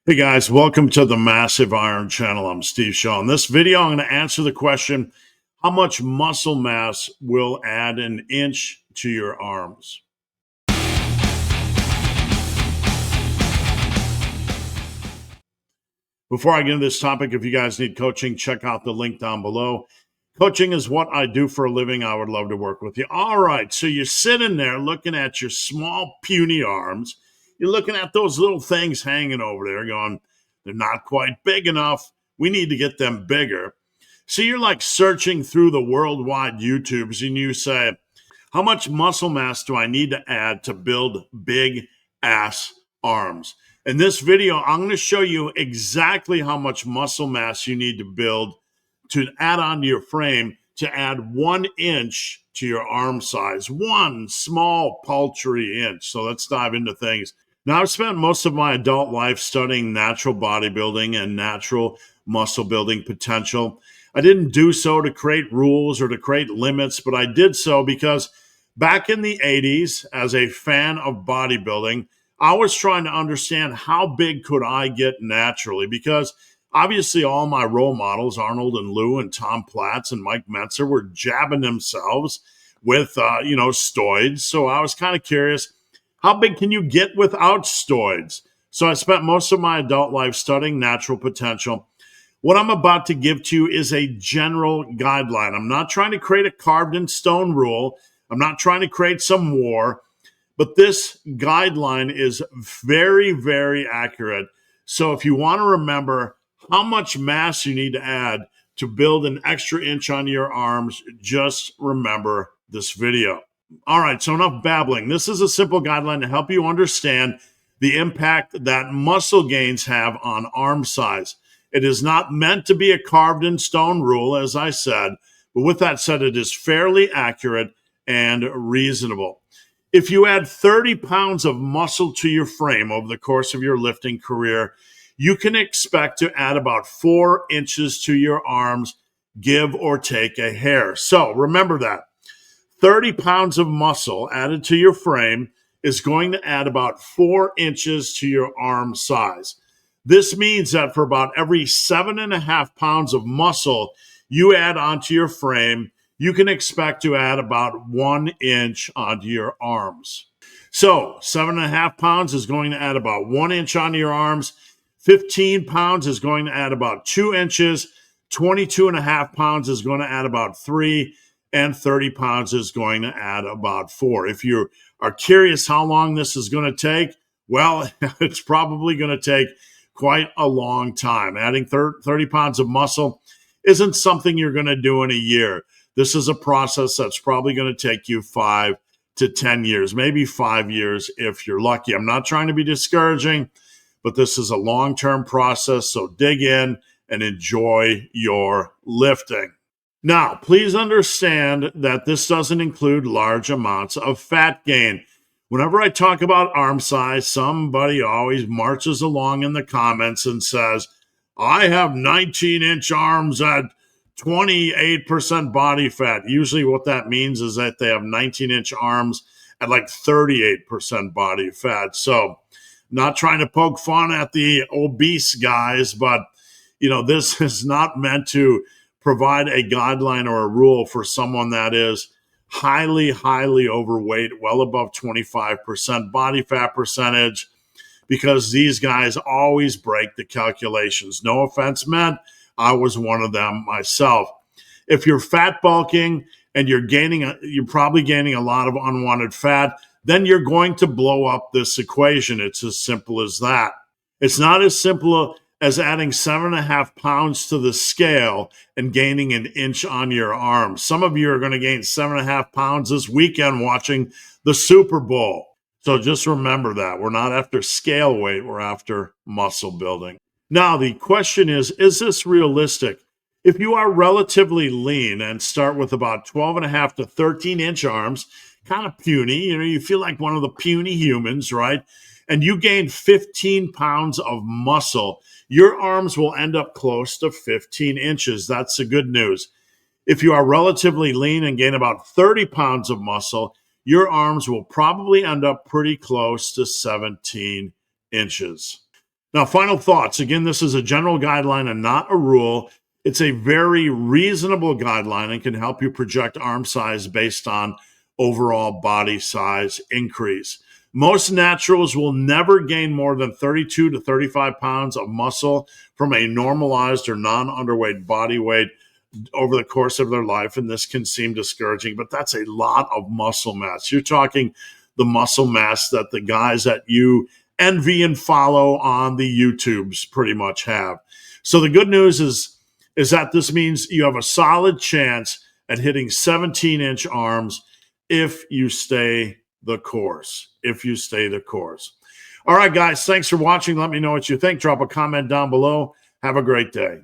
Hey guys, welcome to the Massive Iron Channel. I'm Steve Shaw. In this video, I'm going to answer the question, how much muscle mass will add an inch to your arms? Before I get into this topic, if you guys need coaching, check out the link down below. Coaching is what I do for a living. I would love to work with you. All right, so you're sitting there looking at your small, puny arms. You're looking at those little things hanging over there going, they're not quite big enough. We need to get them bigger. So you're like searching through the worldwide YouTubes and you say, how much muscle mass do I need to add to build big ass arms? In this video, I'm going to show you exactly how much muscle mass you need to build to add onto your frame to add 1 inch to your arm size. One small paltry inch. So let's dive into things. Now, I've spent most of my adult life studying natural bodybuilding and natural muscle building potential. I didn't do so to create rules or to create limits, but I did so because back in the 80s, as a fan of bodybuilding, I was trying to understand how big could I get naturally, because obviously all my role models, Arnold and Lou and Tom Platz and Mike Metzer, were jabbing themselves with, steroids. So I was kind of curious, how big can you get without steroids? So I spent most of my adult life studying natural potential. What I'm about to give to you is a general guideline. I'm not trying to create a carved in stone rule. I'm not trying to create some war, but this guideline is very, very accurate. So if you want to remember how much mass you need to add to build an extra inch on your arms, just remember this video. All right, so enough babbling. This is a simple guideline to help you understand the impact that muscle gains have on arm size. It is not meant to be a carved in stone rule, as I said, but with that said, it is fairly accurate and reasonable. If you add 30 pounds of muscle to your frame over the course of your lifting career, you can expect to add about 4 inches to your arms, give or take a hair. So remember that 30 pounds of muscle added to your frame is going to add about 4 inches to your arm size. This means that for about every 7.5 pounds of muscle you add onto your frame, you can expect to add about 1 inch onto your arms. So 7.5 pounds is going to add about 1 inch onto your arms. 15 pounds is going to add about 2 inches. 22.5 pounds is going to add about 3, and 30 pounds is going to add about 4. If you are curious how long this is going to take, well, it's probably going to take quite a long time. Adding 30 pounds of muscle isn't something you're going to do in a year. This is a process that's probably going to take you 5 to 10 years, maybe 5 years if you're lucky. I'm not trying to be discouraging, but this is a long-term process, so dig in and enjoy your lifting. Now, please understand that this doesn't include large amounts of fat gain. Whenever I talk about arm size, somebody always marches along in the comments and says, I have 19-inch arms at 28% body fat. Usually what that means is that they have 19-inch arms at like 38% body fat. So not trying to poke fun at the obese guys, but this is not meant to provide a guideline or a rule for someone that is highly, highly overweight, well above 25% body fat percentage, because these guys always break the calculations. No offense meant. I was one of them myself. If you're fat bulking and you're probably gaining a lot of unwanted fat, then you're going to blow up this equation. It's as simple as that. It's not as simple as adding 7.5 pounds to the scale and gaining an inch on your arm. Some of you are going to gain 7.5 pounds this weekend watching the Super Bowl. So just remember that. We're not after scale weight, we're after muscle building. Now, the question is this realistic? If you are relatively lean and start with about 12.5 to 13-inch arms, kind of puny, you feel like one of the puny humans, right? And you gain 15 pounds of muscle, your arms will end up close to 15 inches. That's the good news. If you are relatively lean and gain about 30 pounds of muscle, your arms will probably end up pretty close to 17 inches. Now, final thoughts. Again, this is a general guideline and not a rule. It's a very reasonable guideline and can help you project arm size based on overall body size increase. Most naturals will never gain more than 32 to 35 pounds of muscle from a normalized or non underweight body weight over the course of their life. And this can seem discouraging, but that's a lot of muscle mass. You're talking the muscle mass that the guys that you envy and follow on the YouTubes pretty much have. So the good news is that this means you have a solid chance at hitting 17-inch arms if you stay the course. If you stay the course. All right, guys, thanks for watching. Let me know what you think. Drop a comment down below. Have a great day.